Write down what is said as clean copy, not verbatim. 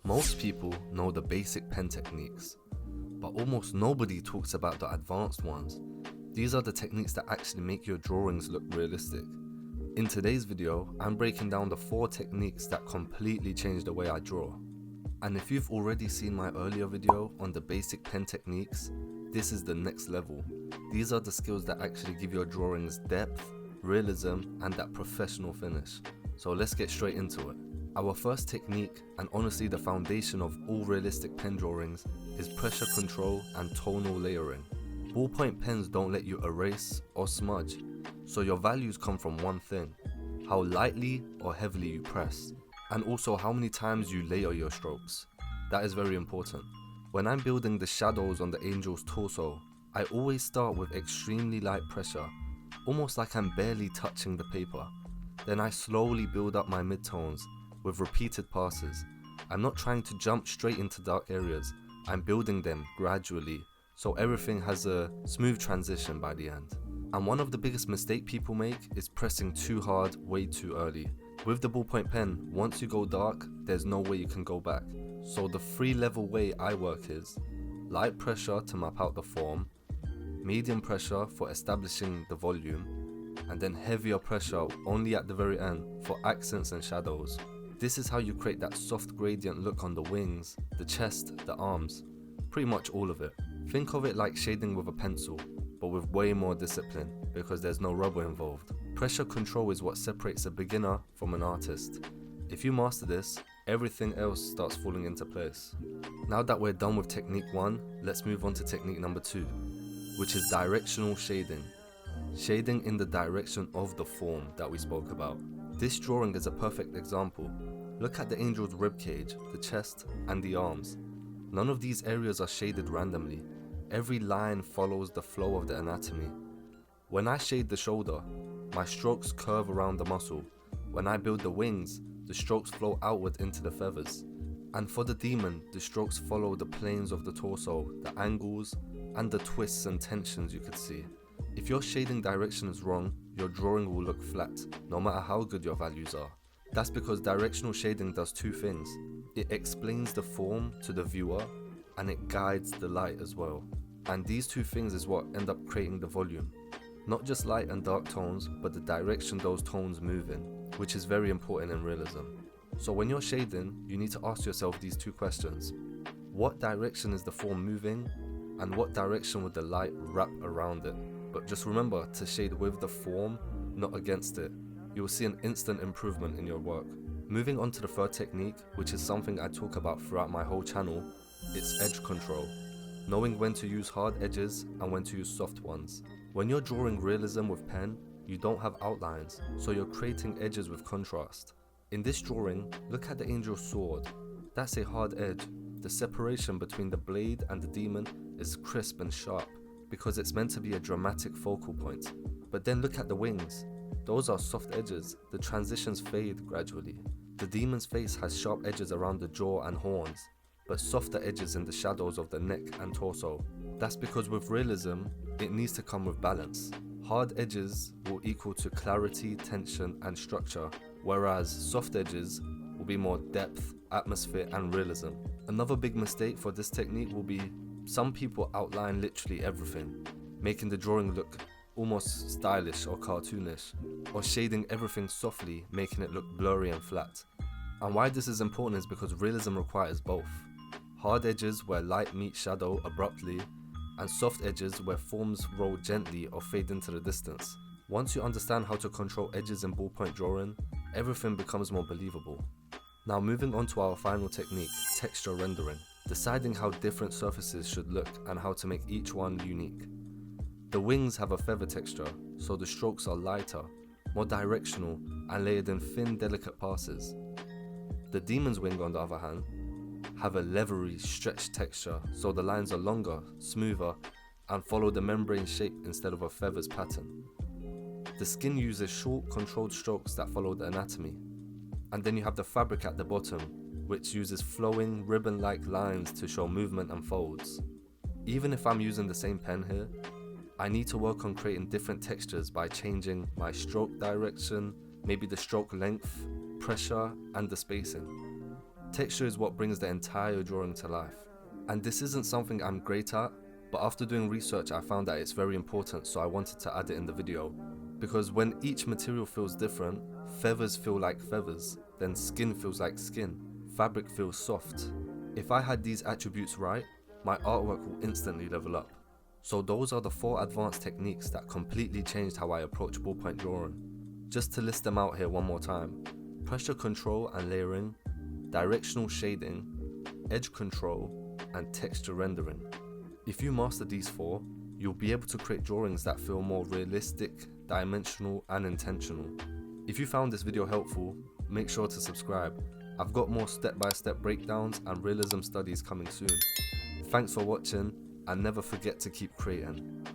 Most people know the basic pen techniques, but almost nobody talks about the advanced ones. These are the techniques that actually make your drawings look realistic. In today's video, I'm breaking down the 4 techniques that completely change the way I draw. And if you've already seen my earlier video on the basic pen techniques, this is the next level. These are the skills that actually give your drawings depth, realism, and that professional finish. So let's get straight into it. Our first technique, and honestly the foundation of all realistic pen drawings, is pressure control and tonal layering. Ballpoint pens don't let you erase or smudge, so your values come from one thing: how lightly or heavily you press, and also how many times you layer your strokes. That is very important. When I'm building the shadows on the angel's torso, I always start with extremely light pressure, almost like I'm barely touching the paper. Then I slowly build up my midtones with repeated passes. I'm not trying to jump straight into dark areas, I'm building them gradually, so everything has a smooth transition by the end. And one of the biggest mistakes people make is pressing too hard way too early. With the ballpoint pen, once you go dark, there's no way you can go back. So the 3-level way I work is light pressure to map out the form, medium pressure for establishing the volume, and then heavier pressure only at the very end for accents and shadows. This is how you create that soft gradient look on the wings, the chest, the arms, pretty much all of it. Think of it like shading with a pencil, but with way more discipline because there's no rubber involved. Pressure control is what separates a beginner from an artist. If you master this, everything else starts falling into place. Now that we're done with technique 1, let's move on to technique number 2, which is directional shading. Shading in the direction of the form that we spoke about. This drawing is a perfect example. Look at the angel's ribcage, the chest, and the arms. None of these areas are shaded randomly. Every line follows the flow of the anatomy. When I shade the shoulder, my strokes curve around the muscle. When I build the wings, the strokes flow outward into the feathers. And for the demon, the strokes follow the planes of the torso, the angles, and the twists and tensions you could see. If your shading direction is wrong, your drawing will look flat, no matter how good your values are. That's because directional shading does 2 things. It explains the form to the viewer, and it guides the light as well. And these 2 things is what end up creating the volume. Not just light and dark tones, but the direction those tones move in, which is very important in realism. So when you're shading, you need to ask yourself these 2 questions. What direction is the form moving? And what direction would the light wrap around it? But just remember to shade with the form, not against it. You will see an instant improvement in your work. Moving on to the 3rd technique, which is something I talk about throughout my whole channel, it's edge control. Knowing when to use hard edges and when to use soft ones. When you're drawing realism with pen, you don't have outlines, so you're creating edges with contrast. In this drawing, look at the angel's sword. That's a hard edge. The separation between the blade and the demon is crisp and sharp, because it's meant to be a dramatic focal point. But then look at the wings. Those are soft edges. The transitions fade gradually. The demon's face has sharp edges around the jaw and horns, but softer edges in the shadows of the neck and torso. That's because with realism, it needs to come with balance. Hard edges will equal to clarity, tension, and structure, whereas soft edges will be more depth, atmosphere, and realism. Another big mistake for this technique will be some people outline literally everything, making the drawing look almost stylish or cartoonish, or shading everything softly, making it look blurry and flat. And why this is important is because realism requires both. Hard edges where light meets shadow abruptly, and soft edges where forms roll gently or fade into the distance. Once you understand how to control edges in ballpoint drawing, everything becomes more believable. Now moving on to our final technique, texture rendering. Deciding how different surfaces should look and how to make each one unique. The wings have a feather texture, so the strokes are lighter, more directional, and layered in thin, delicate passes. The demon's wing, on the other hand, have a leathery, stretched texture, so the lines are longer, smoother, and follow the membrane shape instead of a feather's pattern. The skin uses short, controlled strokes that follow the anatomy. And then you have the fabric at the bottom, which uses flowing, ribbon-like lines to show movement and folds. Even if I'm using the same pen here, I need to work on creating different textures by changing my stroke direction, maybe the stroke length, pressure, and the spacing. Texture is what brings the entire drawing to life. And this isn't something I'm great at, but after doing research I found that it's very important, so I wanted to add it in the video. Because when each material feels different, feathers feel like feathers, then skin feels like skin, fabric feels soft. If I had these attributes right, my artwork will instantly level up. So those are the 4 advanced techniques that completely changed how I approach ballpoint drawing. Just to list them out here one more time: pressure control and layering, directional shading, edge control, and texture rendering. If you master these 4, you'll be able to create drawings that feel more realistic, dimensional, and intentional. If you found this video helpful, make sure to subscribe. I've got more step-by-step breakdowns and realism studies coming soon. Thanks for watching, and never forget to keep creating.